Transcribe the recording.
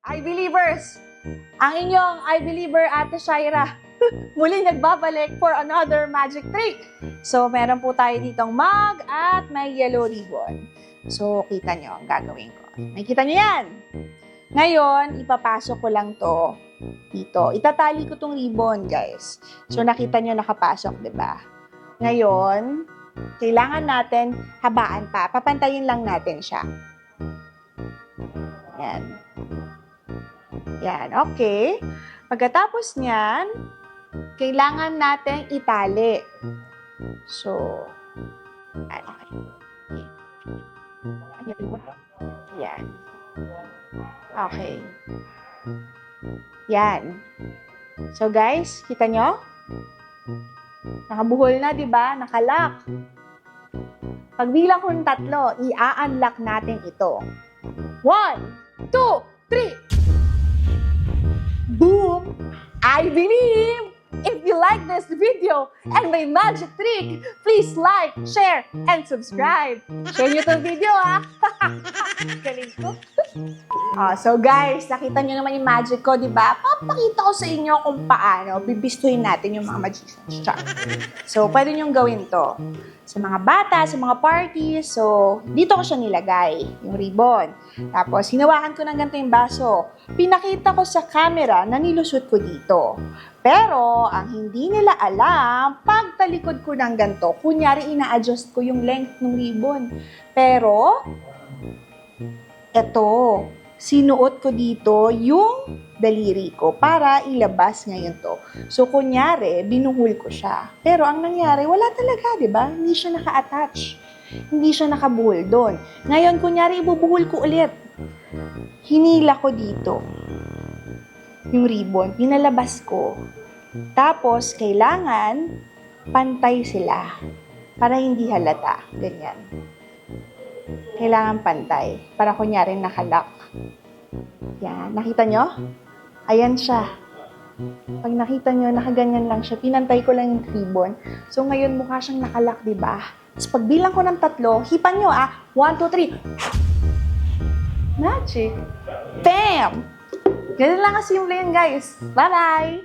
I-Believers! Ang inyong I-Believer Ate Shaira muli nagbabalik for another magic trick. So, meron po tayo ditong mug at may yellow ribbon. So, kita nyo ang gagawin ko. Nakikita nyo yan? Ngayon, ipapasok ko lang to dito. Itatali ko tong ribbon, guys. So, nakita nyo nakapasok, di ba? Ngayon, kailangan natin habaan pa. Papantayin lang natin siya. Yan. Yan, okay. Pagkatapos niyan, kailangan natin itali. So, okay. Yan. Okay. Yan. So, guys, kita nyo? Nakabuhol na, di ba? Nakalock. Pagbilang ko ng 3, i-unlock natin ito. 1, 2, 3. Boom! I believe! If you like this video and my magic trick, please like, share, and subscribe. Share nyo itong video, ha? Galing ko. So guys, nakita nyo naman yung magic ko, di ba? Papakita ko sa inyo kung paano bibistuhin natin yung mga magician's charm. So, pwede nyo gawin to sa mga bata, sa mga parties. So, dito ko siya nilagay, yung ribbon. Tapos, hinawakan ko ng ganito yung baso. Pinakita ko sa camera na nilusot ko dito. Pero, ang hindi nila alam, pag talikod ko ng ganito, kunyari ina-adjust ko yung length ng ribbon. Pero, eto, sinuot ko dito yung daliri ko para ilabas ngayon to. So, kunyari, binuhol ko siya. Pero, ang nangyari, wala talaga, di ba? Hindi siya naka-attach. Hindi siya nakabuhol doon. Ngayon, kunyari, ibubuhol ko ulit. Hinila ko dito yung ribbon, pinalabas ko. Tapos, kailangan pantay sila para hindi halata. Ganyan. Kailangan pantay para kunyari nakalock. Yan. Nakita nyo? Ayan siya. Pag nakita nyo, nakaganyan lang siya. Pinantay ko lang yung ribbon. So, ngayon mukha siyang nakalock, diba? Tapos, pagbilang ko ng 3, hipan nyo 1, 2, 3. Magic! Bam! Ganun lang kasimple yun, guys. Bye-bye!